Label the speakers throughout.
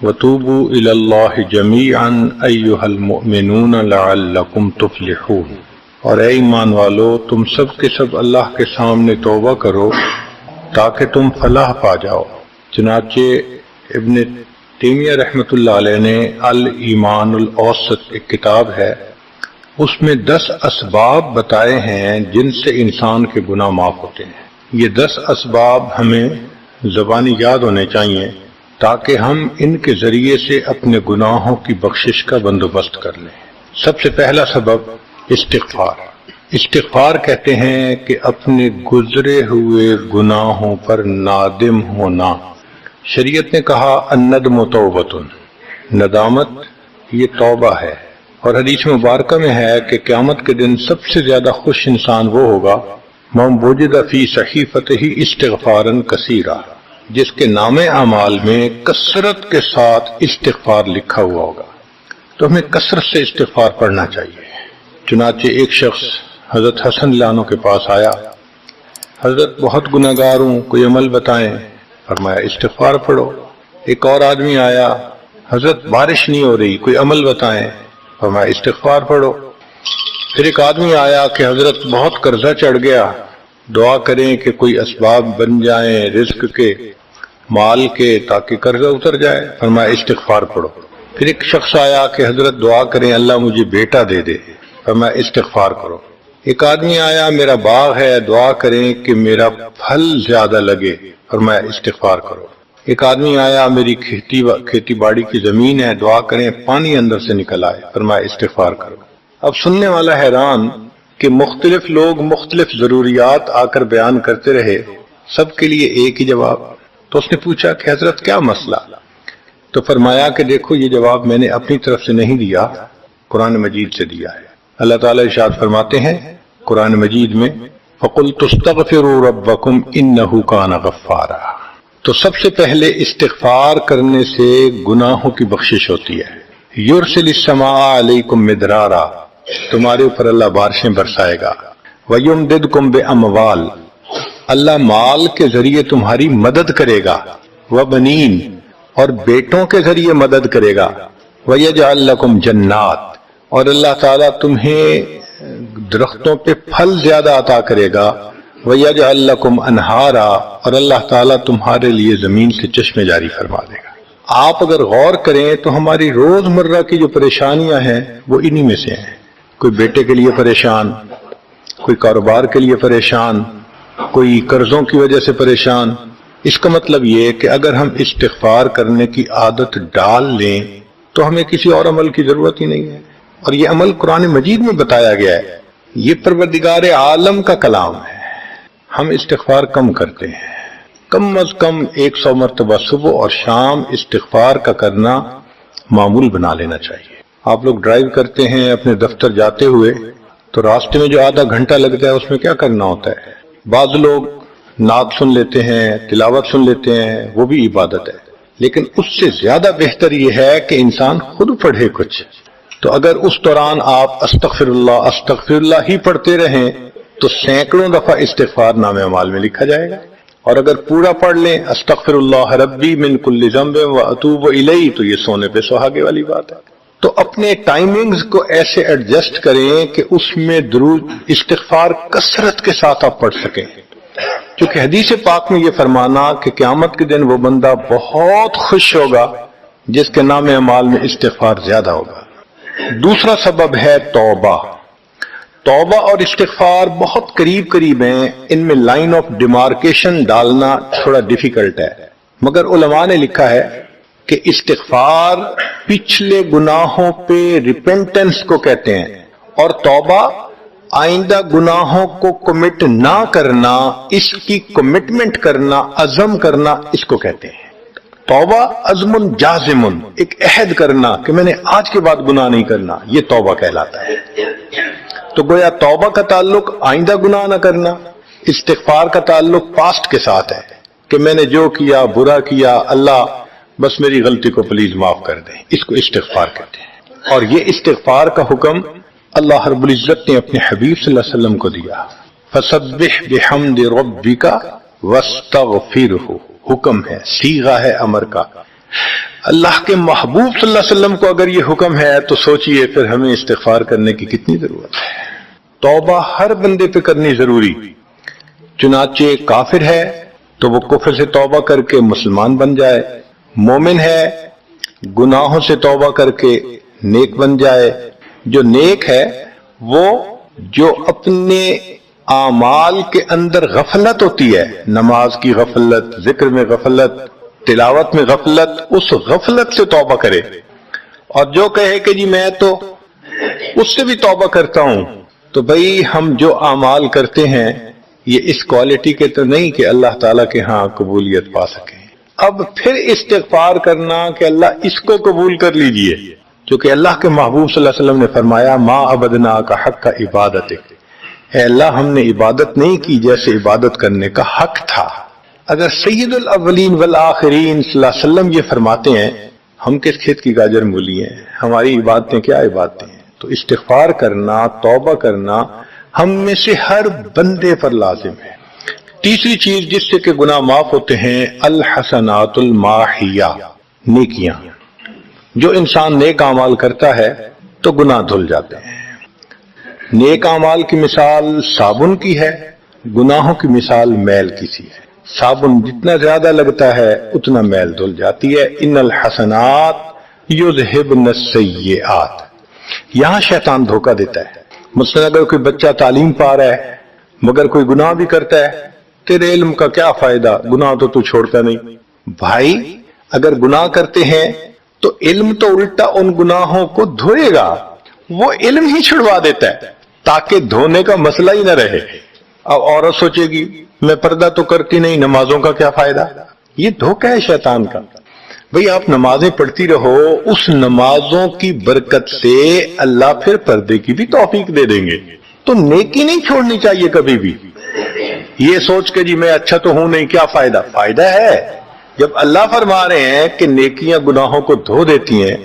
Speaker 1: وَتُوبُوا إِلَى اللَّهِ جَمِيعًا أَيُّهَا الْمُؤْمِنُونَ لَعَلَّكُمْ تُفْلِحُونَ۔ اور اے ایمان والو، تم سب کے سب اللہ کے سامنے توبہ کرو تاکہ تم فلاح پا جاؤ۔ چنانچہ ابن تیمیہ رحمۃ اللہ علیہ نے الایمان الاوسط ایک کتاب ہے، اس میں 10 اسباب بتائے ہیں جن سے انسان کے گناہ معاف ہوتے ہیں۔ یہ 10 اسباب ہمیں زبانی یاد ہونے چاہیے تاکہ ہم ان کے ذریعے سے اپنے گناہوں کی بخشش کا بندوبست کر لیں۔ سب سے پہلا سبب استغفار۔ استغفار کہتے ہیں کہ اپنے گزرے ہوئے گناہوں پر نادم ہونا۔ شریعت نے کہا الندم توبۃ، ندامت یہ توبہ ہے، اور حدیث مبارکہ میں ہے کہ قیامت کے دن سب سے زیادہ خوش انسان وہ ہوگا من وجد فی صحیفتہ استغفارا کثیرا، جس کے نام اعمال میں کثرت کے ساتھ استغفار لکھا ہوا ہوگا۔ تو ہمیں کثرت سے استغفار پڑھنا چاہیے۔ چنانچہ ایک شخص حضرت حسن اللہ عنہ کے پاس آیا، حضرت بہت گناہ گار ہوں، کوئی عمل بتائیں۔ فرمایا استغفار پڑھو۔ ایک اور آدمی آیا، حضرت بارش نہیں ہو رہی، کوئی عمل بتائیں۔ فرمایا استغفار پڑھو۔ پھر ایک آدمی آیا کہ حضرت بہت قرضہ چڑھ گیا، دعا کریں کہ کوئی اسباب بن جائیں رزق کے، مال کے، تاکہ قرضہ اتر جائے۔ فرمایا استغفار پڑھو۔ پھر ایک شخص آیا کہ حضرت دعا کریں اللہ مجھے بیٹا دے دے۔ فرمایا استغفار کرو۔ ایک آدمی آیا میرا باغ ہے، دعا کریں کہ میرا پھل زیادہ لگے۔ فرمایا استغفار کرو۔ ایک آدمی آیا میری کھیتی باڑی کی زمین ہے، دعا کریں پانی اندر سے نکل آئے۔ فرمایا استغفار کرو۔ اب سننے والا حیران کہ مختلف لوگ مختلف ضروریات آ کر بیان کرتے رہے، سب کے لیے ایک ہی جواب۔ تو اس نے پوچھا کہ حضرت کیا مسئلہ؟ تو فرمایا کہ دیکھو یہ جواب میں نے اپنی طرف سے نہیں دیا، قرآن مجید سے دیا ہے۔ اللہ تعالیٰ ارشاد فرماتے ہیں قرآن مجید میں فَقُلْتُ اسْتَغْفِرُوا رَبَّكُمْ إِنَّهُ كَانَ غَفَّارًا۔ تو سب سے پہلے استغفار کرنے سے گناہوں کی بخشش ہوتی ہے۔ يُرْسِلِ السَّمَاءَ عَلَيْكُمْ مِدْرَارًا، تمہارے اوپر اللہ بارشیں برسائے گا۔ وَيُمْدِدْكُمْ بِأَمْوَالٍ، اللہ مال کے ذریعے تمہاری مدد کرے گا۔ وَبَنِينَ، اور بیٹوں کے ذریعے مدد کرے گا۔ وَيَجْعَلْ لَكُمْ جَنَّاتٍ، اور اللہ تعالیٰ تمہیں درختوں پہ پھل زیادہ عطا کرے گا۔ وَيَجْعَلْ لَكُمْ أَنْهَارًا، اور اللہ تعالیٰ تمہارے لیے زمین سے چشمے جاری فرما دے گا۔ آپ اگر غور کریں تو ہماری روز مرہ کی جو پریشانیاں ہیں وہ انہی میں سے ہیں۔ کوئی بیٹے کے لیے پریشان، کوئی کاروبار کے لیے پریشان، کوئی قرضوں کی وجہ سے پریشان۔ اس کا مطلب یہ کہ اگر ہم استغفار کرنے کی عادت ڈال لیں تو ہمیں کسی اور عمل کی ضرورت ہی نہیں ہے، اور یہ عمل قرآن مجید میں بتایا گیا ہے۔ یہ پروردگار عالم کا کلام ہے۔ ہم استغفار کم کرتے ہیں، کم از کم 100 مرتبہ صبح اور شام استغفار کا کرنا معمول بنا لینا چاہیے۔ آپ لوگ ڈرائیو کرتے ہیں اپنے دفتر جاتے ہوئے تو راستے میں جو آدھا گھنٹہ لگتا ہے اس میں کیا کرنا ہوتا ہے؟ بعض لوگ نعت سن لیتے ہیں، تلاوت سن لیتے ہیں، وہ بھی عبادت ہے، لیکن اس سے زیادہ بہتر یہ ہے کہ انسان خود پڑھے کچھ۔ تو اگر اس دوران آپ استغفر اللہ ہی پڑھتے رہیں تو سینکڑوں دفعہ استغفار نامہ اعمال میں لکھا جائے گا، اور اگر پورا پڑھ لیں استغفر اللہ ربی من کل ذنب واتوب الیہ تو یہ سونے پہ سہاگے والی بات ہے۔ تو اپنے ٹائمنگز کو ایسے ایڈجسٹ کریں کہ اس میں درود استغفار کثرت کے ساتھ آپ پڑھ سکیں، کیونکہ حدیث پاک میں یہ فرمانا کہ قیامت کے دن وہ بندہ بہت خوش ہوگا جس کے نام اعمال میں استغفار زیادہ ہوگا۔ دوسرا سبب ہے توبہ۔ توبہ اور استغفار بہت قریب قریب ہیں، ان میں لائن آف ڈیمارکیشن ڈالنا تھوڑا ڈیفیکلٹ ہے، مگر علماء نے لکھا ہے کہ استغفار پچھلے گناہوں پہ ریپینٹنس کو کہتے ہیں، اور توبہ آئندہ گناہوں کو کمٹ نہ کرنا، اس کی کمٹمنٹ کرنا، عزم کرنا، اس کو کہتے ہیں۔ توبہ عزم جازم، ایک عہد کرنا کہ میں نے آج کے بعد گناہ نہیں کرنا، یہ توبہ کہلاتا ہے۔ تو گویا توبہ کا تعلق آئندہ گناہ نہ کرنا، استغفار کا تعلق پاسٹ کے ساتھ ہے کہ میں نے جو کیا برا کیا، اللہ بس میری غلطی کو پلیز معاف کر دیں، اس کو استغفار کہتے ہیں۔ اور یہ استغفار کا حکم اللہ رب العزت نے اپنے حبیب صلی اللہ علیہ وسلم کو دیا، فسبح بحمد ربک واستغفرہ، حکم ہے، صیغہ ہے امر کا۔ اللہ کے محبوب صلی اللہ علیہ وسلم کو اگر یہ حکم ہے تو سوچئے پھر ہمیں استغفار کرنے کی کتنی ضرورت ہے۔ توبہ ہر بندے پہ کرنی ضروری، چنانچہ کافر ہے تو وہ کفر سے توبہ کر کے مسلمان بن جائے، مومن ہے گناہوں سے توبہ کر کے نیک بن جائے۔ جو نیک ہے وہ جو اپنے اعمال کے اندر غفلت ہوتی ہے، نماز کی غفلت، ذکر میں غفلت، تلاوت میں غفلت، اس غفلت سے توبہ کرے، اور جو کہے کہ جی میں تو اس سے بھی توبہ کرتا ہوں، تو بھئی ہم جو اعمال کرتے ہیں یہ اس کوالٹی کے تو نہیں کہ اللہ تعالیٰ کے ہاں قبولیت پا سکیں۔ اب پھر استغفار کرنا کہ اللہ اس کو قبول کر لیجئے، کیونکہ اللہ کے محبوب صلی اللہ علیہ وسلم نے فرمایا ما عبدنا کا حق کا عبادت، اے اللہ ہم نے عبادت نہیں کی جیسے عبادت کرنے کا حق تھا۔ اگر سید الاولین والآخرین صلی اللہ علیہ وسلم یہ فرماتے ہیں، ہم کس کھیت کی گاجر مولی ہیں، ہماری عبادتیں کیا عبادتیں ہیں؟ تو استغفار کرنا، توبہ کرنا ہم میں سے ہر بندے پر لازم ہے۔ تیسری چیز جس سے کہ گناہ معاف ہوتے ہیں، الحسنات الماحیہ، نیکیاں۔ جو انسان نیک اعمال کرتا ہے تو گناہ دھل جاتے ہیں۔ نیک اعمال کی مثال صابن کی ہے، گناہوں کی مثال میل کی سی ہے۔ صابن جتنا زیادہ لگتا ہے اتنا میل دھل جاتی ہے۔ ان الحسنات یذہبن السیئات، یہاں شیطان دھوکہ دیتا ہے۔ مثلا اگر کوئی بچہ تعلیم پا رہا ہے مگر کوئی گناہ بھی کرتا ہے، تیرے علم کا کیا فائدہ، گناہ تو چھوڑتا نہیں۔ بھائی اگر گناہ کرتے ہیں تو علم تو الٹا ان گناہوں کو دھوئے گا، وہ علم ہی چھڑوا دیتا ہے تاکہ دھونے کا مسئلہ ہی نہ رہے۔ اب عورت سوچے گی میں پردہ تو کرتی نہیں، نمازوں کا کیا فائدہ؟ یہ دھوکہ ہے شیطان کا۔ بھئی آپ نمازیں پڑھتی رہو، اس نمازوں کی برکت سے اللہ پھر پردے کی بھی توفیق دے دیں گے۔ تو نیکی نہیں چھوڑنی چاہیے کبھی بھی، یہ سوچ کے جی میں اچھا تو ہوں نہیں، کیا فائدہ؟ فائدہ ہے۔ جب اللہ فرما رہے ہیں کہ نیکیاں گناہوں کو دھو دیتی ہیں،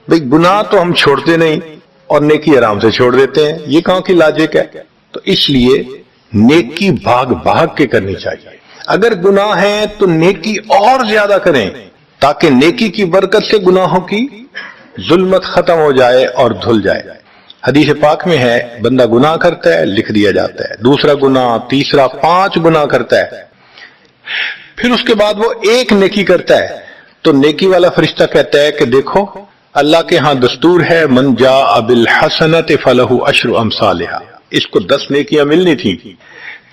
Speaker 1: بھئی گناہ تو ہم چھوڑتے نہیں اور نیکی آرام سے چھوڑ دیتے ہیں، یہ کہاں کی لاجک ہے؟ تو اس لیے نیکی بھاگ بھاگ کے کرنی چاہیے۔ اگر گناہ ہے تو نیکی اور زیادہ کریں تاکہ نیکی کی برکت سے گناہوں کی ظلمت ختم ہو جائے اور دھل جائے۔ حدیث پاک میں ہے بندہ گناہ کرتا ہے لکھ دیا جاتا ہے، دوسرا گناہ، تیسرا، 5 گناہ کرتا ہے، پھر اس کے بعد وہ ایک نیکی کرتا ہے تو نیکی والا فرشتہ کہتا ہے کہ دیکھو اللہ کے ہاں دستور ہے من جاء بالحسنۃ فلہ عشر امثالھا، اس کو 10 نیکیاں ملنی تھی،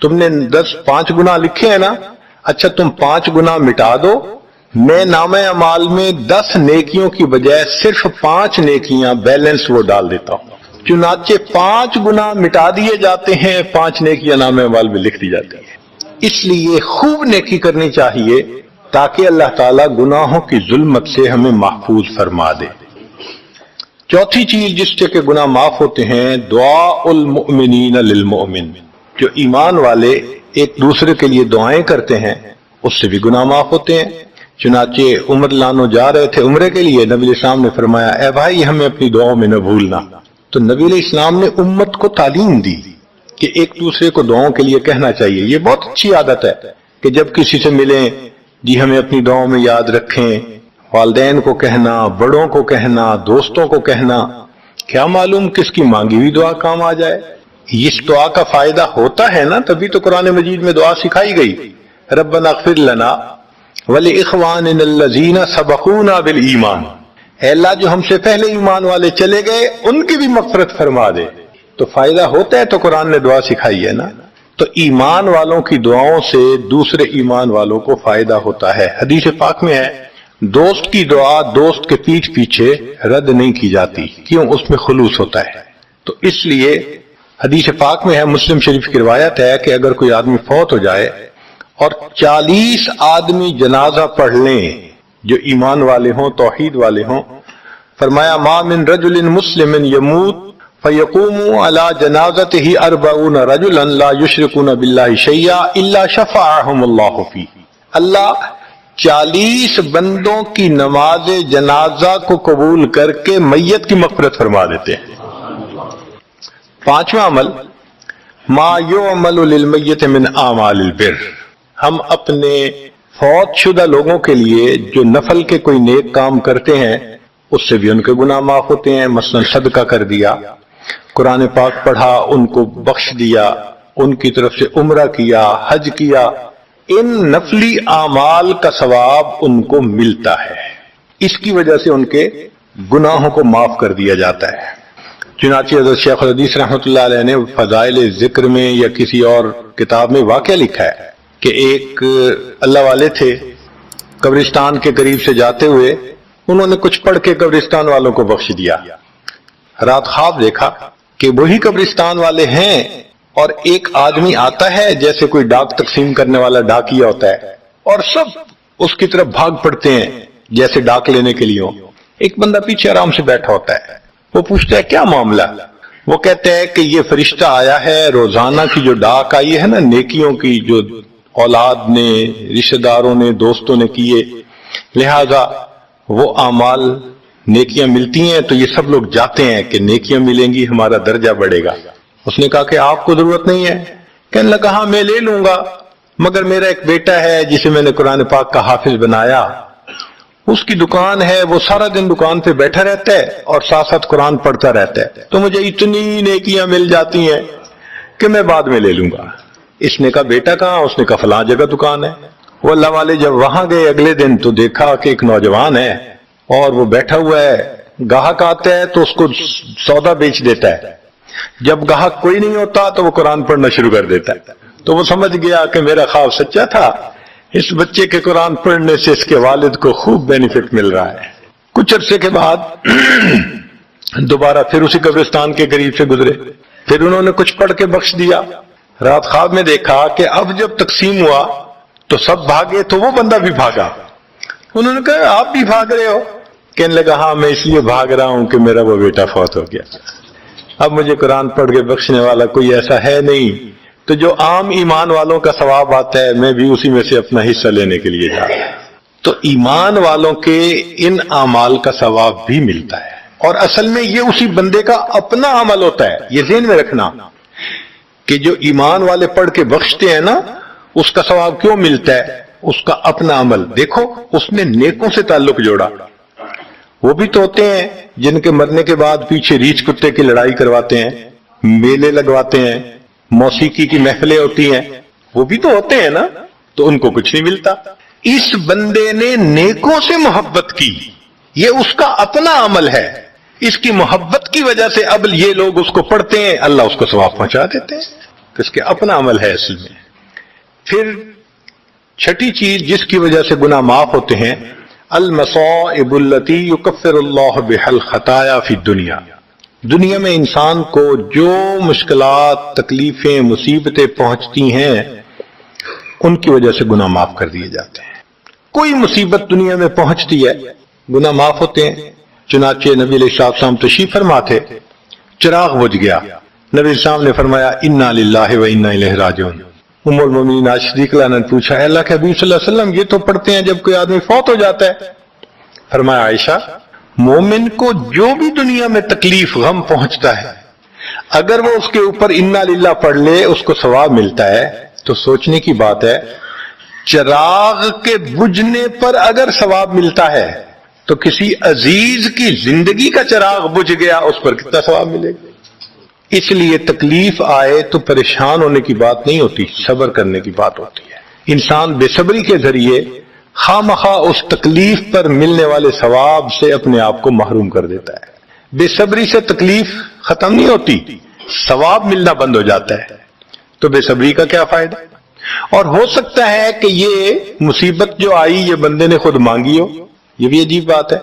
Speaker 1: تم نے 5 گناہ لکھے ہیں نا، اچھا تم 5 گناہ مٹا دو، میں نامہ اعمال میں 10 نیکیوں کی بجائے صرف 5 نیکیاں بیلنس وہ ڈال دیتا ہوں۔ چنانچہ 5 گناہ مٹا دیے جاتے ہیں، 5 نیکیاں نامہ اعمال میں لکھ دی جاتی ہیں۔ اس لیے خوب نیکی کرنی چاہیے تاکہ اللہ تعالیٰ گناہوں کی ظلمت سے ہمیں محفوظ فرما دے۔ چوتھی چیز جس سے کہ گناہ معاف ہوتے ہیں، دعاء المؤمنین للمؤمن، جو ایمان والے ایک دوسرے کے لیے دعائیں کرتے ہیں اس سے بھی گناہ معاف ہوتے ہیں۔ چنانچہ عمر لانو جا رہے تھے عمرے کے لیے، نبی علیہ السلام نے فرمایا اے بھائی ہمیں اپنی دعاؤں میں نہ بھولنا۔ تو نبی علیہ السلام نے امت کو تعلیم دی کہ ایک دوسرے کو دعاؤں کے لیے کہنا چاہیے۔ یہ بہت اچھی عادت ہے کہ جب کسی سے ملیں جی ہمیں اپنی دعاؤں میں یاد رکھیں، والدین کو کہنا، بڑوں کو کہنا، دوستوں کو کہنا، کیا معلوم کس کی مانگی ہوئی دعا کام آ جائے۔ اس دعا کا فائدہ ہوتا ہے نا، تبھی تو قرآن مجید میں دعا سکھائی گئی، ربنا اغفر لنا وَلِإِخْوَانِنَا الَّذِينَ سَبَقُونَا بِالْإِيمَانِ، اے اللہ جو ہم سے پہلے ایمان والے چلے گئے ان کی بھی مغفرت فرما دے۔ تو فائدہ ہوتا ہے تو قرآن نے دعا سکھائی ہے نا۔ تو ایمان والوں کی دعاؤں سے دوسرے ایمان والوں کو فائدہ ہوتا ہے۔ حدیث پاک میں ہے دوست کی دعا دوست کے پیٹھ پیچھے رد نہیں کی جاتی، کیوں؟ اس میں خلوص ہوتا ہے۔ تو اس لیے حدیث پاک میں ہے، مسلم شریف کی روایت ہے کہ اگر کوئی آدمی فوت ہو جائے اور 40 آدمی جنازہ پڑھ لیں جو ایمان والے ہوں، توحید والے ہوں، فرمایا ما من رجل مسلم یموت فیقوم علی جنازتہ 40 رجلا لا یشرکون باللہ شیئا الا شفعهم اللہ فیہ، اللہ 40 بندوں کی نماز جنازہ کو قبول کر کے میت کی مغفرت فرما دیتے ہیں۔ 5واں عمل ما یعمل للمیت من اعمال البر، ہم اپنے فوت شدہ لوگوں کے لیے جو نفل کے کوئی نیک کام کرتے ہیں اس سے بھی ان کے گناہ معاف ہوتے ہیں. مثلا صدقہ کر دیا، قرآن پاک پڑھا، ان کو بخش دیا، ان کی طرف سے عمرہ کیا، حج کیا، ان نفلی اعمال کا ثواب ان کو ملتا ہے. اس کی وجہ سے ان کے گناہوں کو معاف کر دیا جاتا ہے. چنانچہ حضرت شیخ الحدیث رحمۃ اللہ علیہ نے فضائل ذکر میں یا کسی اور کتاب میں واقعہ لکھا ہے کہ ایک اللہ والے تھے، قبرستان کے قریب سے جاتے ہوئے انہوں نے کچھ پڑھ کے قبرستان والوں کو بخش دیا. رات خواب دیکھا کہ وہی قبرستان والے ہیں اور ایک آدمی آتا ہے جیسے کوئی ڈاک تقسیم کرنے والا ڈاکیا ہوتا ہے، اور سب اس کی طرف بھاگ پڑتے ہیں جیسے ڈاک لینے کے لیے. ایک بندہ پیچھے آرام سے بیٹھا ہوتا ہے. وہ پوچھتا ہے کیا معاملہ؟ وہ کہتے ہیں کہ یہ فرشتہ آیا ہے، روزانہ کی جو ڈاک آئی ہے نا نیکیوں کی، جو اولاد نے، رشتہ داروں نے، دوستوں نے کیے، لہذا وہ اعمال نیکیاں ملتی ہیں تو یہ سب لوگ جاتے ہیں کہ نیکیاں ملیں گی، ہمارا درجہ بڑھے گا. اس نے کہا کہ آپ کو ضرورت نہیں ہے. کہنے لگا ہاں میں لے لوں گا، مگر میرا ایک بیٹا ہے جسے میں نے قرآن پاک کا حافظ بنایا، اس کی دکان ہے، وہ سارا دن دکان پہ بیٹھا رہتا ہے اور ساتھ ساتھ قرآن پڑھتا رہتا ہے، تو مجھے اتنی نیکیاں مل جاتی ہیں کہ میں بعد میں لے لوں گا. اس نے کہا بیٹا کہاں؟ اس نے کہا فلاں جگہ دکان ہے. وہ اللہ والے جب وہاں گئے اگلے دن تو دیکھا کہ ایک نوجوان ہے اور وہ بیٹھا ہوا ہے، گاہک آتا ہے تو اس کو سودا بیچ دیتا ہے، جب گاہک کوئی نہیں ہوتا تو وہ قرآن پڑھنا شروع کر دیتا ہے. تو وہ سمجھ گیا کہ میرا خواب سچا تھا، اس بچے کے قرآن پڑھنے سے اس کے والد کو خوب بینیفٹ مل رہا ہے. کچھ عرصے کے بعد دوبارہ پھر اسی قبرستان کے قریب سے گزرے، پھر انہوں نے کچھ پڑھ کے بخش دیا. رات خواب میں دیکھا کہ اب جب تقسیم ہوا تو سب بھاگے تو وہ بندہ بھی بھاگا. انہوں نے کہا آپ بھی بھاگ رہے ہو؟ کہنے لگا ہاں میں اس لیے بھاگ رہا ہوں کہ میرا وہ بیٹا فوت ہو گیا، اب مجھے قرآن پڑھ کے بخشنے والا کوئی ایسا ہے نہیں، تو جو عام ایمان والوں کا ثواب آتا ہے میں بھی اسی میں سے اپنا حصہ لینے کے لیے جا رہا ہوں. تو ایمان والوں کے ان اعمال کا ثواب بھی ملتا ہے، اور اصل میں یہ اسی بندے کا اپنا عمل ہوتا ہے. یہ ذہن میں رکھنا کہ جو ایمان والے پڑھ کے بخشتے ہیں نا، اس کا ثواب کیوں ملتا ہے؟ اس کا اپنا عمل. دیکھو اس نے نیکوں سے تعلق جوڑا. وہ بھی تو ہوتے ہیں جن کے مرنے کے بعد پیچھے ریچھ کتے کی لڑائی کرواتے ہیں، میلے لگواتے ہیں، موسیقی کی محفلیں ہوتی ہیں، وہ بھی تو ہوتے ہیں نا، تو ان کو کچھ نہیں ملتا. اس بندے نے نیکوں سے محبت کی، یہ اس کا اپنا عمل ہے، اس کی محبت کی وجہ سے اب یہ لوگ اس کو پڑھتے ہیں، اللہ اس کو ثواب پہنچا دیتے ہیں. تو اس کے اپنا عمل ہے اصل میں. پھر چھٹی چیز جس کی وجہ سے گناہ معاف ہوتے ہیں، المصائب التي يكفر الله بها الخطايا في الدنيا. دنیا میں انسان کو جو مشکلات، تکلیفیں، مصیبتیں پہنچتی ہیں ان کی وجہ سے گناہ معاف کر دیے جاتے ہیں. کوئی مصیبت دنیا میں پہنچتی ہے گناہ معاف ہوتے ہیں. چنانچہ نبی علیہ السلام تشریف فرما تھے، چراغ بجھ گیا، نبی علیہ السلام نے فرمایا انا للہ و انا الیہ راجعون. ام المومنین عائشہ صدیقہ عنہا نے پوچھا اے اللہ کے حبیب صلی اللہ علیہ وسلم یہ تو پڑھتے ہیں جب کوئی آدمی فوت ہو جاتا ہے. فرمایا عائشہ مومن کو جو بھی دنیا میں تکلیف غم پہنچتا ہے اگر وہ اس کے اوپر انا للہ پڑھ لے اس کو ثواب ملتا ہے. تو سوچنے کی بات ہے چراغ کے بجھنے پر اگر ثواب ملتا ہے تو کسی عزیز کی زندگی کا چراغ بجھ گیا اس پر کتنا ثواب ملے گا. اس لیے تکلیف آئے تو پریشان ہونے کی بات نہیں ہوتی، صبر کرنے کی بات ہوتی ہے. انسان بے صبری کے ذریعے خواہ مخواہ اس تکلیف پر ملنے والے ثواب سے اپنے آپ کو محروم کر دیتا ہے. بے صبری سے تکلیف ختم نہیں ہوتی، ثواب ملنا بند ہو جاتا ہے. تو بے صبری کا کیا فائدہ؟ اور ہو سکتا ہے کہ یہ مصیبت جو آئی یہ بندے نے خود مانگی ہو. یہ بھی عجیب بات ہے.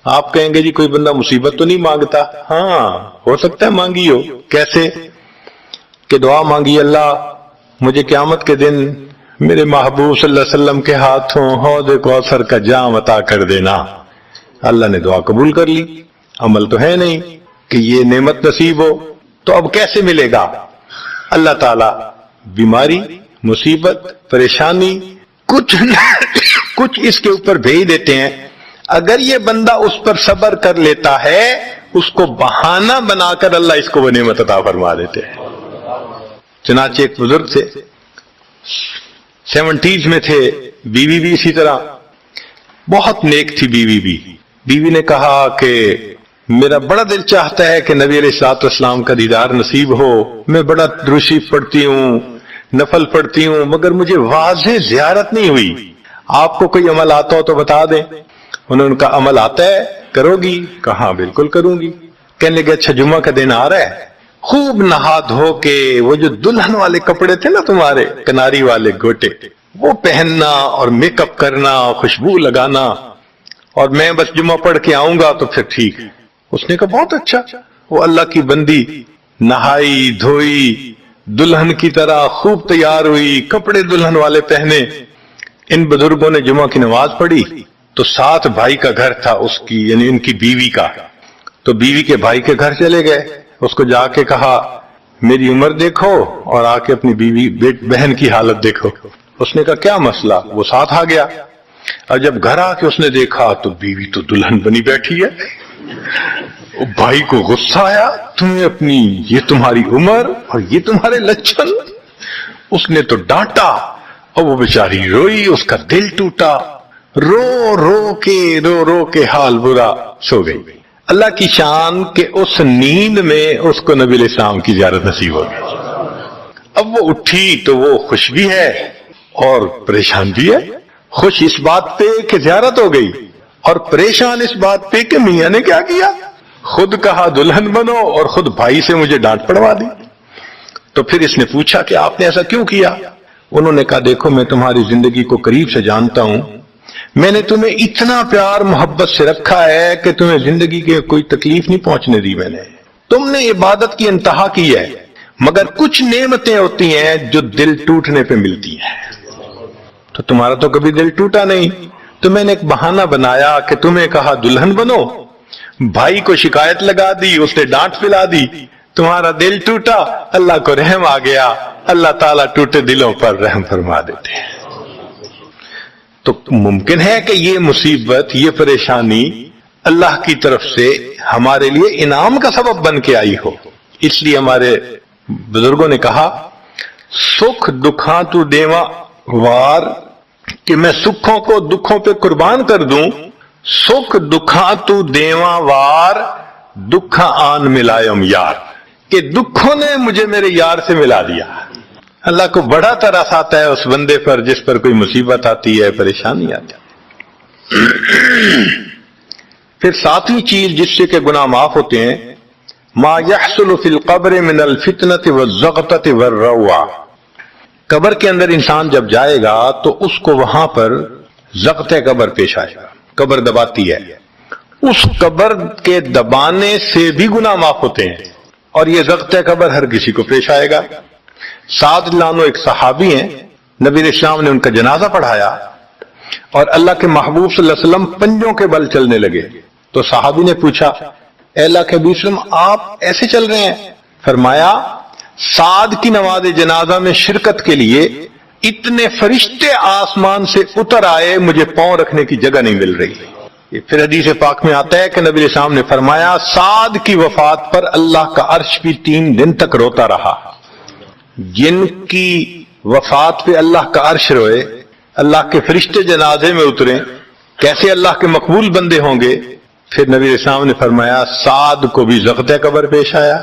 Speaker 1: آپ کہیں گے جی کوئی بندہ مصیبت تو نہیں مانگتا. ہاں ہو سکتا ہے مانگی ہو. کیسے؟ کہ دعا مانگی اللہ مجھے قیامت کے دن میرے محبوب صلی اللہ علیہ وسلم کے ہاتھوں حوض کوثر کا جام عطا کر دینا. اللہ نے دعا قبول کر لی، عمل تو ہے نہیں کہ یہ نعمت نصیب ہو. تو اب کیسے ملے گا؟ اللہ تعالی بیماری، مصیبت، پریشانی کچھ اس کے اوپر بھیج دیتے ہیں. اگر یہ بندہ اس پر صبر کر لیتا ہے اس کو بہانہ بنا کر اللہ اس کو وہ نعمت عطا فرما دیتے ہیں. چنانچہ ایک بزرگ تھے 70s میں تھے، بیوی بھی اسی طرح بہت نیک تھی بیوی بھی. بیوی نے کہا کہ میرا بڑا دل چاہتا ہے کہ نبی علیہ الصلوۃ والسلام کا دیدار نصیب ہو. میں بڑا درود شریف پڑھتی ہوں، نفل پڑھتی ہوں، مگر مجھے واضح زیارت نہیں ہوئی. آپ کو کوئی عمل آتا ہو تو بتا دیں. انہوں نے کہا عمل آتا ہے، کرو گی؟ کہا بالکل کروں گی. کہنے لگے اچھا جمعہ کا دن آ رہا ہے، خوب نہا دھو کے وہ جو دلہن والے کپڑے تھے نا تمہارے کناری والے گوٹے، وہ پہننا اور میک اپ کرنا، خوشبو لگانا، اور میں بس جمعہ پڑھ کے آؤں گا تو پھر ٹھیک ہے. اس نے کہا بہت اچھا. وہ اللہ کی بندی نہائی دھوئی دلہن کی طرح خوب تیار ہوئی، کپڑے دلہن والے پہنے. ان بزرگوں نے جمعہ کی نماز پڑھی تو ساتھ بھائی کا گھر تھا اس کی، یعنی ان کی بیوی کا. تو بیوی کے بھائی کے گھر چلے گئے، اس کو جا کے کہا میری عمر دیکھو اور آ کے اپنی بیوی بہن کی حالت دیکھو. اس نے کہا کیا مسئلہ؟ وہ ساتھ آ گیا. اور جب گھر آ کے اس نے دیکھا تو بیوی تو دلہن بنی بیٹھی ہے. بھائی کو غصہ آیا، تمہیں اپنی یہ تمہاری عمر اور یہ تمہارے لچھن. اس نے تو ڈانٹا اور وہ بیچاری روئی، اس کا دل ٹوٹا، رو رو کے حال برا، سو گئی. اللہ کی شان کہ اس نیند میں اس کو نبی علیہ السلام کی زیارت نصیب ہو گئی. اب وہ اٹھی تو وہ خوش بھی ہے اور پریشان بھی ہے. خوش اس بات پہ کہ زیارت ہو گئی، اور پریشان اس بات پہ کہ میاں نے کیا کیا، خود کہا دلہن بنو اور خود بھائی سے مجھے ڈانٹ پڑوا دی. تو پھر اس نے پوچھا کہ آپ نے ایسا کیوں کیا؟ انہوں نے کہا دیکھو میں تمہاری زندگی کو قریب سے جانتا ہوں، میں نے تمہیں اتنا پیار محبت سے رکھا ہے کہ تمہیں زندگی کے کوئی تکلیف نہیں پہنچنے دی. میں نے تم نے عبادت کی انتہا کی ہے، مگر کچھ نعمتیں ہوتی ہیں جو دل ٹوٹنے پہ ملتی ہیں. تو تمہارا تو کبھی دل ٹوٹا نہیں، تو میں نے ایک بہانہ بنایا کہ تمہیں کہا دلہن بنو، بھائی کو شکایت لگا دی، اس نے ڈانٹ پلا دی، تمہارا دل ٹوٹا، اللہ کو رحم آ گیا. اللہ تعالیٰ ٹوٹے دلوں پر رحم فرما دیتے ہیں. تو ممکن ہے کہ یہ مصیبت، یہ پریشانی اللہ کی طرف سے ہمارے لیے انعام کا سبب بن کے آئی ہو. اس لیے ہمارے بزرگوں نے کہا سکھ دکھاں تو دیواں وار، کہ میں سکھوں کو دکھوں پہ قربان کر دوں. سکھ دکھاں تو دیواں وار، دکھاں آن ملائم یار، کہ دکھوں نے مجھے میرے یار سے ملا دیا. اللہ کو بڑا ترس آتا ہے اس بندے پر جس پر کوئی مصیبت آتی ہے، پریشانی آتی ہے. پھر ساتویں چیز جس سے کہ گناہ معاف ہوتے ہیں، ما يحصل فی القبر من الفتنة والزغطة والروع. قبر کے اندر انسان جب جائے گا تو اس کو وہاں پر زغط قبر پیش آئے گا. قبر دباتی ہے، اس قبر کے دبانے سے بھی گناہ معاف ہوتے ہیں، اور یہ زغط قبر ہر کسی کو پیش آئے گا. سعد لانو ایک صحابی ہیں، نبی علیہ السلام نے ان کا جنازہ پڑھایا اور اللہ کے محبوب صلی اللہ علیہ وسلم پنجوں کے بل چلنے لگے. تو صحابی نے پوچھا اے اللہ کے حبیب صلی اللہ علیہ وسلم آپ ایسے چل رہے ہیں؟ فرمایا سعد کی نماز جنازہ میں شرکت کے لیے اتنے فرشتے آسمان سے اتر آئے، مجھے پاؤں رکھنے کی جگہ نہیں مل رہی. یہ پھر حدیث پاک میں آتا ہے کہ نبی علیہ السلام نے فرمایا سعد کی وفات پر اللہ کا عرش بھی 3 دن تک روتا رہا. جن کی وفات پہ اللہ کا عرش روئے، اللہ کے فرشتے جنازے میں اتریں، کیسے اللہ کے مقبول بندے ہوں گے. پھر نبی علیہ السلام نے فرمایا سعد کو بھی زغط قبر پیش آیا.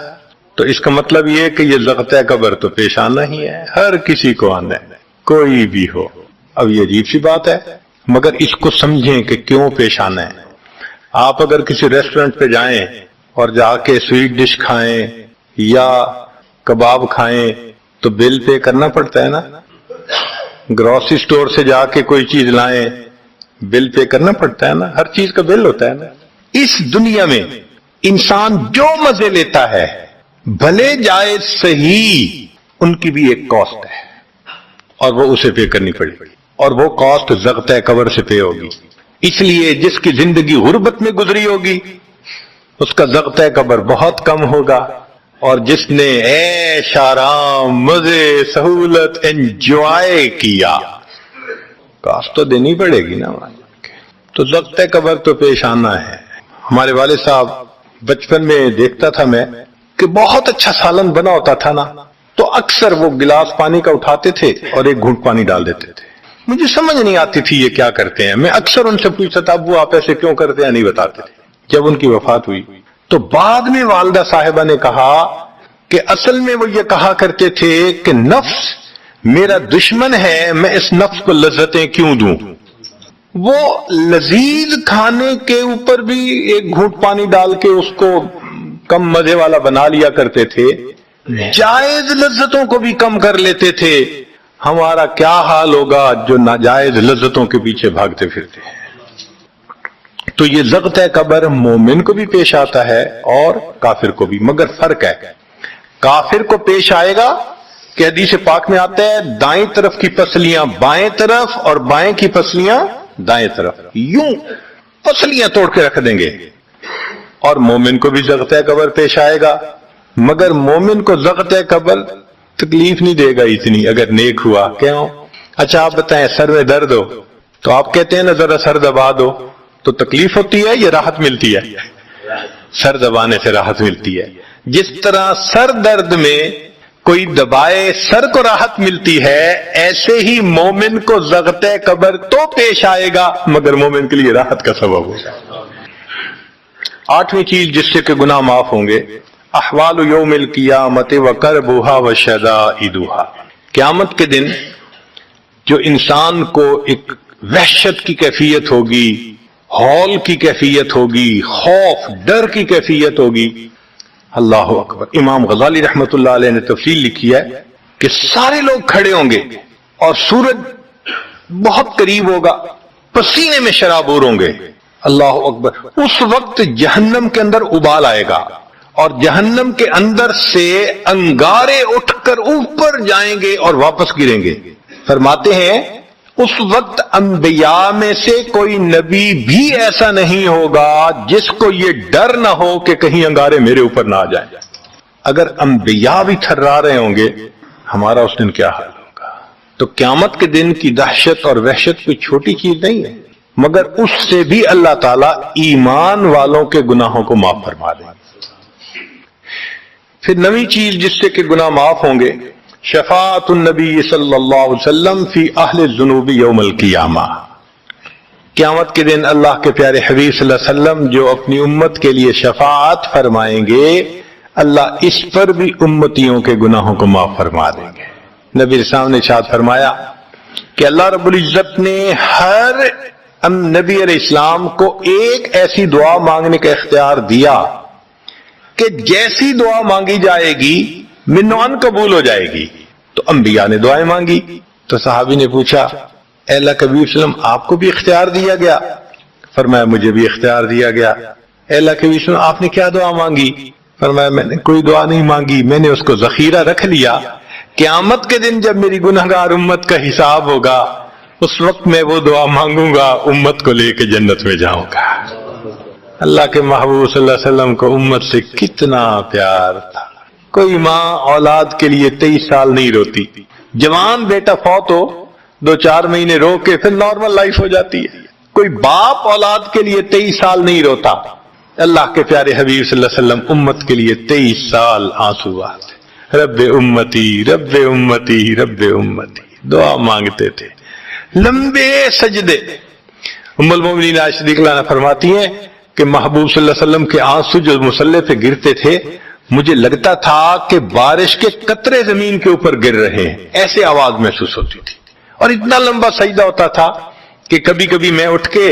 Speaker 1: تو اس کا مطلب یہ کہ یہ زغط قبر تو پیش آنا ہی ہے، ہر کسی کو آنا ہے، کوئی بھی ہو. اب یہ عجیب سی بات ہے، مگر اس کو سمجھیں کہ کیوں پیش آنا ہے. آپ اگر کسی ریسٹورنٹ پہ جائیں اور جا کے سویٹ ڈش کھائیں یا کباب کھائیں تو بل پے کرنا پڑتا ہے نا. گروسری سٹور سے جا کے کوئی چیز لائیں، بل پے کرنا پڑتا ہے نا، ہر چیز کا بل ہوتا ہے نا. اس دنیا میں انسان جو مزے لیتا ہے بھلے جائے صحیح، ان کی بھی ایک کاسٹ ہے اور وہ اسے پے کرنی پڑے گی، اور وہ کاسٹ زغط قبر سے پے ہوگی. اس لیے جس کی زندگی غربت میں گزری ہوگی اس کا زغط قبر بہت کم ہوگا، اور جس نے عیش آرام مزے سہولت انجوائے کیا کاسٹ تو دینی پڑے گی نا. تو زغط قبر تو پیش آنا ہے. ہمارے والد صاحب بچپن میں دیکھتا تھا میں کہ بہت اچھا سالن بنا ہوتا تھا نا، تو اکثر وہ گلاس پانی کا اٹھاتے تھے اور ایک گھونٹ پانی ڈال دیتے تھے. مجھے سمجھ نہیں آتی تھی یہ کیا کرتے ہیں. میں اکثر ان سے پوچھتا تھا ابو آپ ایسے کیوں کرتے ہیں, نہیں بتاتے تھے. جب ان کی وفات ہوئی تو بعد میں والدہ صاحبہ نے کہا کہ اصل میں وہ یہ کہا کرتے تھے کہ نفس میرا دشمن ہے, میں اس نفس کو لذتیں کیوں دوں. وہ لذیذ کھانے کے اوپر بھی ایک گھونٹ پانی ڈال کے اس کو کم مزے والا بنا لیا کرتے تھے, جائز لذتوں کو بھی کم کر لیتے تھے. ہمارا کیا حال ہوگا جو ناجائز لذتوں کے پیچھے بھاگتے پھرتے ہیں. تو یہ ضغط قبر مومن کو بھی پیش آتا ہے اور کافر کو بھی, مگر فرق ہے. کافر کو پیش آئے گا کہ حدیث پاک میں آتا ہے دائیں طرف کی پسلیاں بائیں طرف اور بائیں کی پسلیاں دائیں طرف, یوں پسلیاں توڑ کے رکھ دیں گے. اور مومن کو بھی ضغط قبر پیش آئے گا, مگر مومن کو ضغط قبر تکلیف نہیں دے گا اتنی اگر نیک ہوا. کیوں؟ اچھا آپ بتائیں سر میں درد ہو تو آپ کہتے ہیں نا ذرا سر دبا دو, تو تکلیف ہوتی ہے یا راحت ملتی ہے؟ سر دبانے سے راحت ملتی ہے. جس طرح سر درد میں کوئی دبائے سر کو راحت ملتی ہے, ایسے ہی مومن کو ضغط قبر تو پیش آئے گا مگر مومن کے لیے راحت کا سبب ہوگا. 8ویں چیز جس سے کہ گناہ معاف ہوں گے, احوال یوم القیامت وکربھا وشدائدھا. قیامت کے دن جو انسان کو ایک وحشت کی کیفیت ہوگی, ہول کی کیفیت ہوگی, خوف ڈر کی کیفیت ہوگی. اللہ اکبر. امام غزالی رحمت اللہ علیہ نے تفصیل لکھی ہے کہ سارے لوگ کھڑے ہوں گے اور سورج بہت قریب ہوگا, پسینے میں شرابور ہوں گے. اللہ اکبر. اس وقت جہنم کے اندر ابال آئے گا اور جہنم کے اندر سے انگارے اٹھ کر اوپر جائیں گے اور واپس گریں گے. فرماتے ہیں اس وقت انبیاء میں سے کوئی نبی بھی ایسا نہیں ہوگا جس کو یہ ڈر نہ ہو کہ کہیں انگارے میرے اوپر نہ آ جائیں. اگر انبیاء بھی تھرا رہے ہوں گے, ہمارا اس دن کیا حال ہوگا. تو قیامت کے دن کی دہشت اور وحشت کوئی چھوٹی چیز نہیں ہے, مگر اس سے بھی اللہ تعالیٰ ایمان والوں کے گناہوں کو معاف فرما دیں. پھر نویں چیز جس سے کہ گناہ معاف ہوں گے, شفاعت النبی صلی اللہ علیہ وسلم فی اہل الذنوب یوم القیامہ. قیامت کے دن اللہ کے پیارے حبیب صلی اللہ علیہ وسلم جو اپنی امت کے لیے شفاعت فرمائیں گے, اللہ اس پر بھی امتیوں کے گناہوں کو معاف فرما دیں گے. نبی اسلام نے ارشاد فرمایا کہ اللہ رب العزت نے ہر نبی علیہ السلام کو ایک ایسی دعا مانگنے کا اختیار دیا کہ جیسی دعا مانگی جائے گی منوان قبول ہو جائے گی. تو انبیاء نے دعائیں مانگی تو صحابی نے پوچھا اے اللہ کے نبی وسلم آپ کو بھی اختیار دیا گیا؟ فرمایا مجھے بھی اختیار دیا گیا. اے اللہ کے نبی وسلم آپ نے کیا دعا مانگی؟ فرمایا میں نے کوئی دعا نہیں مانگی, میں نے اس کو ذخیرہ رکھ لیا. قیامت کے دن جب میری گنہگار امت کا حساب ہوگا اس وقت میں وہ دعا مانگوں گا, امت کو لے کے جنت میں جاؤں گا. اللہ کے محبوب صلی اللہ علیہ وسلم کو امت سے کتنا پیار تھا. کوئی ماں اولاد کے لیے 23 سال نہیں روتی. جوان بیٹا فوت ہو 2-4 مہینے رو کے پھر نارمل لائف ہو جاتی ہے. کوئی باپ اولاد کے لیے 23 سال نہیں روتا. اللہ کے پیارے حبیب صلی اللہ علیہ وسلم امت کے لیے 23 سال آنسو بہاتے. رب امتی رب امتی رب امتی دعا مانگتے تھے, لمبے سجدے. ام المومنین عائشہ صدیقہ رضی اللہ عنہا فرماتی ہیں کہ محبوب صلی اللہ علیہ وسلم کے آنسو جو مصلی پہ گرتے تھے مجھے لگتا تھا کہ بارش کے قطرے زمین کے اوپر گر رہے ہیں, ایسے آواز محسوس ہوتی تھی. اور اتنا لمبا سجدہ ہوتا تھا کہ کبھی کبھی میں اٹھ کے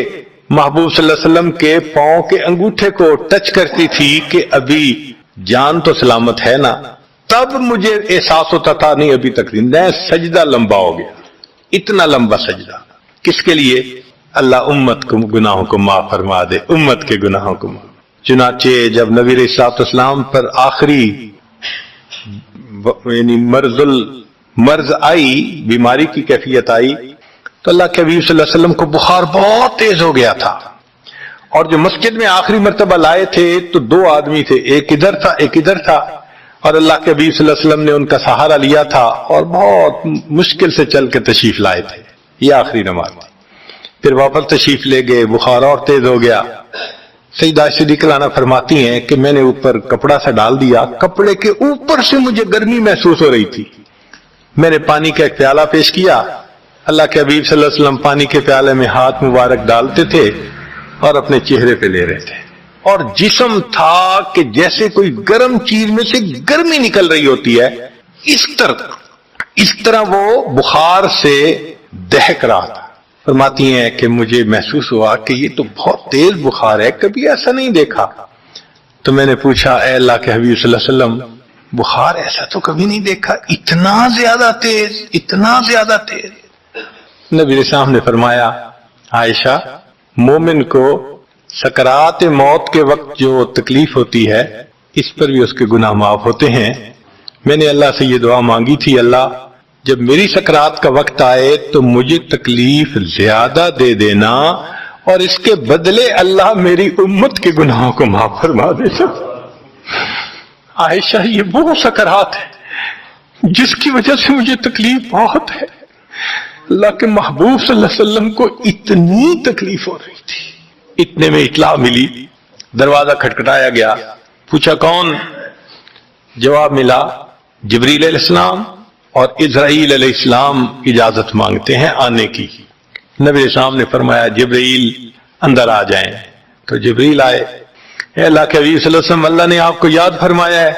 Speaker 1: محبوب صلی اللہ علیہ وسلم کے پاؤں کے انگوٹھے کو ٹچ کرتی تھی کہ ابھی جان تو سلامت ہے نا. تب مجھے احساس ہوتا تھا نہیں ابھی تک زندہ ہے, سجدہ لمبا ہو گیا. اتنا لمبا سجدہ کس کے لیے؟ اللہ امت کو گناہوں کو معاف فرما دے, امت کے گناہوں کو معاف. چنانچہ جب نبی علیہ الصلوۃ والسلام پر آخری یعنی مرض آئی, بیماری کی کیفیت آئی, تو اللہ کے حبیب صلی اللہ علیہ وسلم کو بخار بہت تیز ہو گیا تھا. اور جو مسجد میں آخری مرتبہ لائے تھے تو 2 آدمی تھے, ایک ادھر تھا ایک ادھر تھا, اور اللہ کے حبیب صلی اللہ علیہ وسلم نے ان کا سہارا لیا تھا اور بہت مشکل سے چل کے تشریف لائے تھے. یہ آخری نماز تھی. پھر واپس تشریف لے گئے, بخار اور تیز ہو گیا. سیدہ عائشہ صدیقہ رضی اللہ عنہا فرماتی ہیں کہ میں نے اوپر کپڑا سا ڈال دیا, کپڑے کے اوپر سے مجھے گرمی محسوس ہو رہی تھی. میں نے پانی کا ایک پیالہ پیش کیا, اللہ کے حبیب صلی اللہ علیہ وسلم پانی کے پیالے میں ہاتھ مبارک ڈالتے تھے اور اپنے چہرے پہ لے رہے تھے، اور جسم تھا کہ جیسے کوئی گرم چیز میں سے گرمی نکل رہی ہوتی ہے، اس طرح وہ بخار سے دہک رہا تھا۔ فرماتی ہیں کہ مجھے محسوس ہوا کہ یہ تو بہت تیز بخار ہے، کبھی ایسا نہیں دیکھا۔ تو میں نے پوچھا اے اللہ کے حبیب صلی اللہ علیہ وسلم، بخار ایسا تو کبھی نہیں دیکھا، اتنا زیادہ تیز، اتنا زیادہ تیز؟ نبی علیہ السلام نے فرمایا عائشہ، مومن کو سکرات موت کے وقت جو تکلیف ہوتی ہے اس پر بھی اس کے گناہ معاف ہوتے ہیں۔ میں نے اللہ سے یہ دعا مانگی تھی، اللہ جب میری سکرات کا وقت آئے تو مجھے تکلیف زیادہ دے دینا، اور اس کے بدلے اللہ میری امت کے گناہوں کو معاف فرما دے۔ عائشہ، یہ وہ سکرات ہے جس کی وجہ سے مجھے تکلیف بہت ہے۔ اللہ کے محبوب صلی اللہ علیہ وسلم کو اتنی تکلیف ہو رہی تھی۔ اتنے میں اطلاع ملی، دروازہ کھٹکھٹایا گیا، پوچھا کون؟ جواب ملا جبریل علیہ السلام اور اسرائیل علیہ السلام اجازت مانگتے ہیں آنے کی۔ نبی علیہ السلام نے فرمایا جبریل اندر آ جائیں، تو جبریل آئے۔ اے اللہ کے حبیب صلی اللہ علیہ وسلم، اللہ نے آپ کو یاد فرمایا ہے۔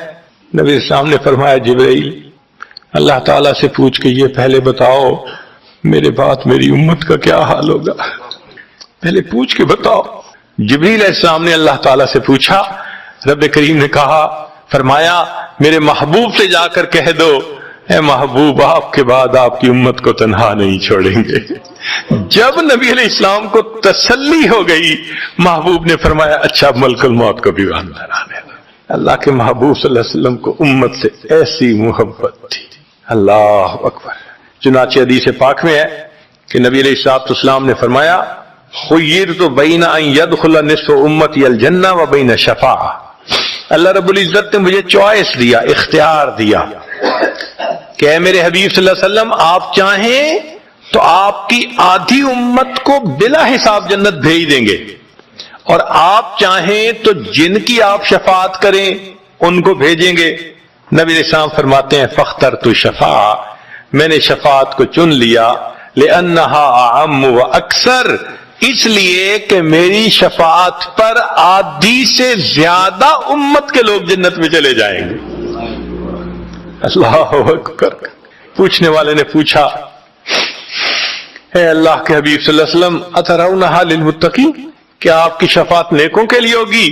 Speaker 1: نبی علیہ السلام نے فرمایا جبریل، اللہ تعالیٰ سے پوچھ کے یہ پہلے بتاؤ میرے بعد میری امت کا کیا حال ہوگا، پہلے پوچھ کے بتاؤ۔ جبریل علیہ السلام نے اللہ تعالیٰ سے پوچھا، رب کریم نے کہا، فرمایا میرے محبوب سے جا کر کہہ دو اے محبوب، آپ کے بعد آپ کی امت کو تنہا نہیں چھوڑیں گے۔ جب نبی علیہ السلام کو تسلی ہو گئی، محبوب نے فرمایا اچھا ملک الموت کو بھی اندر آنے دو۔ اللہ کے محبوب صلی اللہ علیہ وسلم کو امت سے ایسی محبت تھی، اللہ اکبر۔ چنانچہ حدیث پاک میں ہے کہ نبی علیہ الصلوۃ والسلام نے فرمایا خیرت بین ان یدخل نصف امتی الجنہ و بین شفاعہ، اللہ رب العزت نے مجھے چوائس دیا، اختیار دیا کہ اے میرے حبیب صلی اللہ علیہ وسلم، آپ چاہیں تو آپ کی آدھی امت کو بلا حساب جنت بھیج دیں گے، اور آپ چاہیں تو جن کی آپ شفاعت کریں ان کو بھیجیں گے۔ نبی علیہ السلام فرماتے ہیں فاخترت الشفاعہ، میں نے شفاعت کو چن لیا، لأنہا اعم و اکثر، اس لیے کہ میری شفاعت پر آدھی سے زیادہ امت کے لوگ جنت میں چلے جائیں گے۔ اللہ اکبر۔ پوچھنے والے نے پوچھا اے اللہ کے حبیب صلی اللہ علیہ وسلم، اترونہا للمتقین، کیا آپ کی شفاعت نیکوں کے لیے ہوگی؟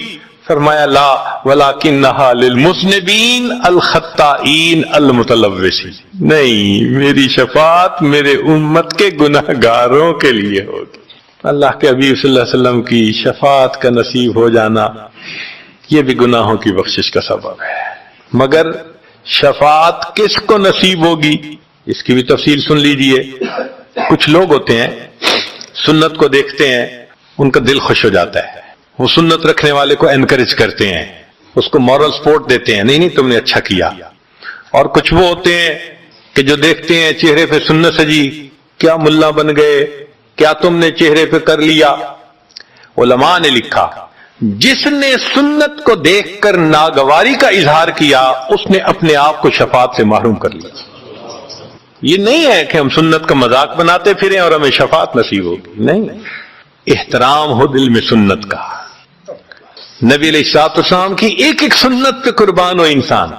Speaker 1: فرمایا لا ولکنہا للمذنبین الخطائین المتلوثین، نہیں، میری شفاعت میرے امت کے گناہگاروں کے لیے ہوگی۔ اللہ کے حبیب صلی اللہ علیہ وسلم کی شفاعت کا نصیب ہو جانا یہ بھی گناہوں کی بخشش کا سبب ہے۔ مگر شفاعت کس کو نصیب ہوگی اس کی بھی تفصیل سن لیجئے۔ کچھ لوگ ہوتے ہیں سنت کو دیکھتے ہیں، ان کا دل خوش ہو جاتا ہے، وہ سنت رکھنے والے کو انکریج کرتے ہیں، اس کو مورل سپورٹ دیتے ہیں، نہیں تم نے اچھا کیا۔ اور کچھ وہ ہوتے ہیں کہ جو دیکھتے ہیں چہرے پہ سنت سجی، کیا ملا بن گئے، کیا تم نے چہرے پہ کر لیا۔ علماء نے لکھا جس نے سنت کو دیکھ کر ناگواری کا اظہار کیا اس نے اپنے آپ کو شفاعت سے محروم کر لیا۔ یہ نہیں ہے کہ ہم سنت کا مذاق بناتے پھریں اور ہمیں شفاعت نصیب ہوگی، نہیں، احترام ہو دل میں سنت کا۔ نبی علیہ الصلوۃ والسلام کی ایک ایک سنت پہ قربان ہو انسان،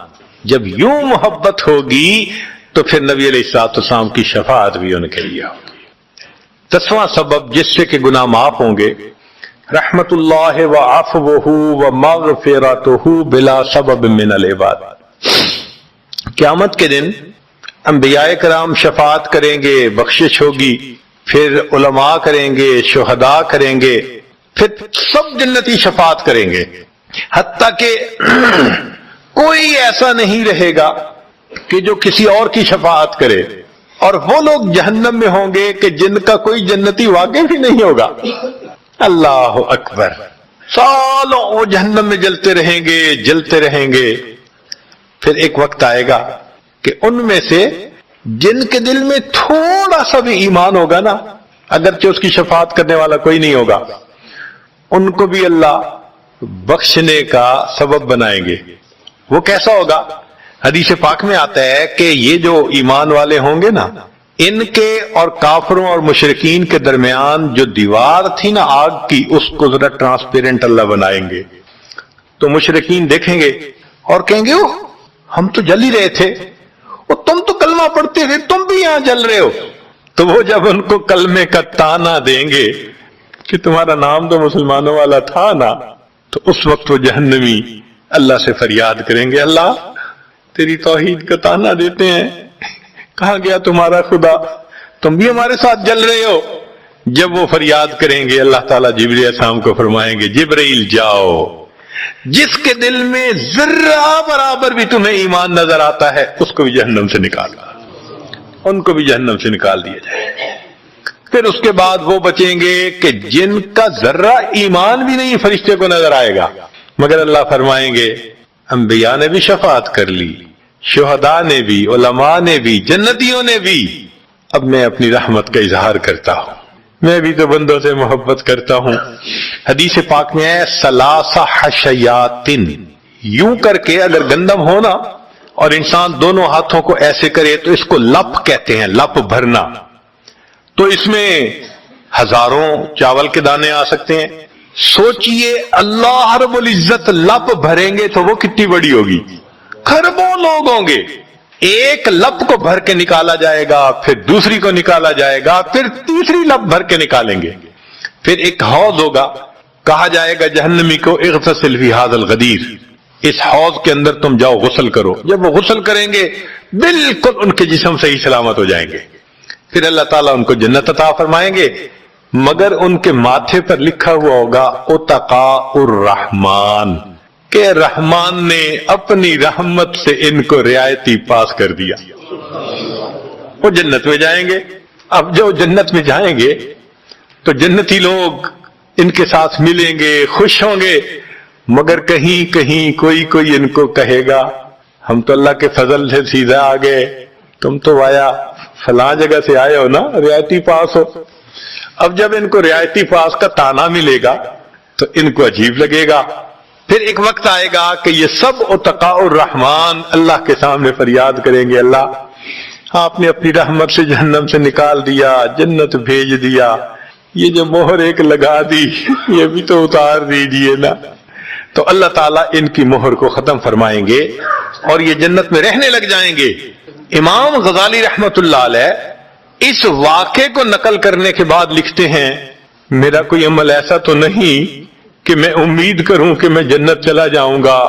Speaker 1: جب یوں محبت ہوگی تو پھر نبی علیہ الصلوۃ والسلام کی شفاعت بھی ان کے لیے ہوگی۔ 10واں سبب جس سے کہ گناہ معاف ہوں گے، رحمت اللہ و عفوہ و مغفرتہ بلا سبب من العباد، قیامت کے دن انبیاء کرام شفاعت کریں گے، بخشش ہوگی، پھر علماء کریں گے، شہداء کریں گے، پھر سب جنتی شفاعت کریں گے، حتیٰ کہ کوئی ایسا نہیں رہے گا کہ جو کسی اور کی شفاعت کرے، اور وہ لوگ جہنم میں ہوں گے کہ جن کا کوئی جنتی واقع بھی نہیں ہوگا۔ اللہ اکبر۔ سالوں وہ جہنم میں جلتے رہیں گے، جلتے رہیں گے، پھر ایک وقت آئے گا کہ ان میں سے جن کے دل میں تھوڑا سا بھی ایمان ہوگا نا، اگرچہ اس کی شفاعت کرنے والا کوئی نہیں ہوگا، ان کو بھی اللہ بخشنے کا سبب بنائیں گے۔ وہ کیسا ہوگا؟ حدیث پاک میں آتا ہے کہ یہ جو ایمان والے ہوں گے نا، ان کے اور کافروں اور مشرکین کے درمیان جو دیوار تھی نا آگ کی، اس کو ذرا ٹرانسپیرنٹ اللہ بنائیں گے، تو مشرکین دیکھیں گے اور کہیں گے اوہ ہم تو جل ہی رہے تھے، اور تم تو کلمہ پڑھتے تھے، تم بھی یہاں جل رہے ہو۔ تو وہ جب ان کو کلمے کا تانا دیں گے کہ تمہارا نام تو مسلمانوں والا تھا نا، تو اس وقت وہ جہنمی اللہ سے فریاد کریں گے، اللہ تیری توحید کا تانا دیتے ہیں، کہاں گیا تمہارا خدا، تم بھی ہمارے ساتھ جل رہے ہو۔ جب وہ فریاد کریں گے، اللہ تعالیٰ جبرائیل علیہ السلام کو فرمائیں گے، جبرائیل جاؤ، جس کے دل میں ذرہ برابر بھی تمہیں ایمان نظر آتا ہے اس کو بھی جہنم سے نکال، ان کو بھی جہنم سے نکال دیا جائے۔ پھر اس کے بعد وہ بچیں گے کہ جن کا ذرہ ایمان بھی نہیں فرشتے کو نظر آئے گا، مگر اللہ فرمائیں گے انبیاء نے بھی شفاعت کر لی، شہداء نے بھی، علماء نے بھی، جنتیوں نے بھی، اب میں اپنی رحمت کا اظہار کرتا ہوں، میں بھی تو بندوں سے محبت کرتا ہوں۔ حدیث پاک میں ہے ثلاثہ حشیاتن، یوں کر کے اگر گندم ہونا اور انسان دونوں ہاتھوں کو ایسے کرے تو اس کو لپ کہتے ہیں، لپ بھرنا، تو اس میں ہزاروں چاول کے دانے آ سکتے ہیں۔ سوچئے اللہ رب العزت لپ بھریں گے تو وہ کتنی بڑی ہوگی، کھربوں لوگ ہوں گے، ایک لپ کو بھر کے نکالا جائے گا، پھر دوسری کو نکالا جائے گا، پھر تیسری لپ بھر کے نکالیں گے، پھر ایک حوض ہوگا، کہا جائے گا جہنمی کو اغتسل فی ھذا الغدیر، اس حوض کے اندر تم جاؤ غسل کرو۔ جب وہ غسل کریں گے بالکل ان کے جسم صحیح سلامت ہو جائیں گے، پھر اللہ تعالیٰ ان کو جنت عطا فرمائیں گے، مگر ان کے ماتھے پر لکھا ہوا ہوگا اتقاء الرحمن، کہ رحمان نے اپنی رحمت سے ان کو رعایتی پاس کر دیا، وہ جنت میں جائیں گے۔ اب جو جنت میں جائیں گے تو جنتی لوگ ان کے ساتھ ملیں گے، خوش ہوں گے، مگر کہیں کہیں کوئی ان کو کہے گا ہم تو اللہ کے فضل سے سیدھا آ گئے، تم تو آیا فلاں جگہ سے آئے ہو نا، رعایتی پاس ہو۔ اب جب ان کو رعایتی پاس کا تانا ملے گا تو ان کو عجیب لگے گا، پھر ایک وقت آئے گا کہ یہ سب اتقاء الرحمن اللہ کے سامنے فریاد کریں گے، اللہ آپ نے اپنی رحمت سے جہنم سے نکال دیا، جنت بھیج دیا، یہ جو مہر ایک لگا دی یہ بھی تو اتار دیجئے نا۔ تو اللہ تعالیٰ ان کی مہر کو ختم فرمائیں گے اور یہ جنت میں رہنے لگ جائیں گے۔ امام غزالی رحمت اللہ علیہ اس واقعے کو نقل کرنے کے بعد لکھتے ہیں میرا کوئی عمل ایسا تو نہیں کہ میں امید کروں کہ میں جنت چلا جاؤں گا،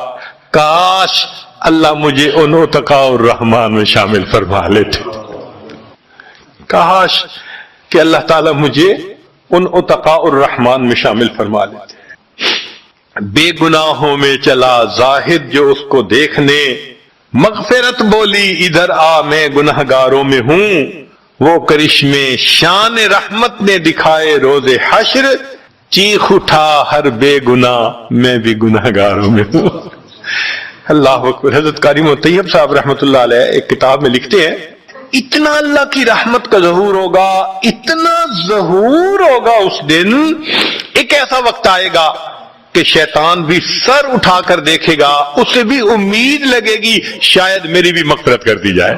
Speaker 1: کاش اللہ مجھے ان اتقاء الرحمن میں شامل فرما لیتے، کاش کہ اللہ تعالیٰ مجھے ان اتقاء الرحمن میں شامل فرما لیتے۔ بے گناہوں میں چلا زاہد جو اس کو دیکھنے، مغفرت بولی ادھر آ میں گنہگاروں میں ہوں، وہ کرشمے شان رحمت نے دکھائے روز حشر، چیخ اٹھا ہر بے گناہ میں بھی گنہگاروں میں ہوں۔ اللہ اکبر۔ حضرت قاری طیب صاحب رحمت اللہ علیہ ایک کتاب میں لکھتے ہیں اتنا اللہ کی رحمت کا ظہور ہوگا، اتنا ظہور ہوگا اس دن، ایک ایسا وقت آئے گا کہ شیطان بھی سر اٹھا کر دیکھے گا، اسے بھی امید لگے گی شاید میری بھی مغفرت کر دی جائے۔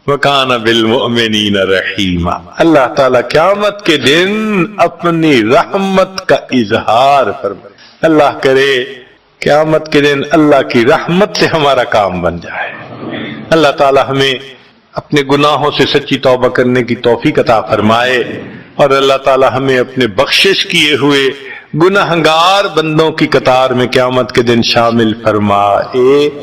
Speaker 1: وَكَانَ بِالْمُؤْمِنِينَ رَحِيمًا۔ اللہ تعالیٰ قیامت کے دن اپنی رحمت کا اظہار فرمائے۔ اللہ کرے قیامت کے دن اللہ کی رحمت سے ہمارا کام بن جائے۔ اللہ تعالیٰ ہمیں اپنے گناہوں سے سچی توبہ کرنے کی توفیق عطا فرمائے، اور اللہ تعالیٰ ہمیں اپنے بخشش کیے ہوئے گنہگار بندوں کی قطار میں قیامت کے دن شامل فرمائے۔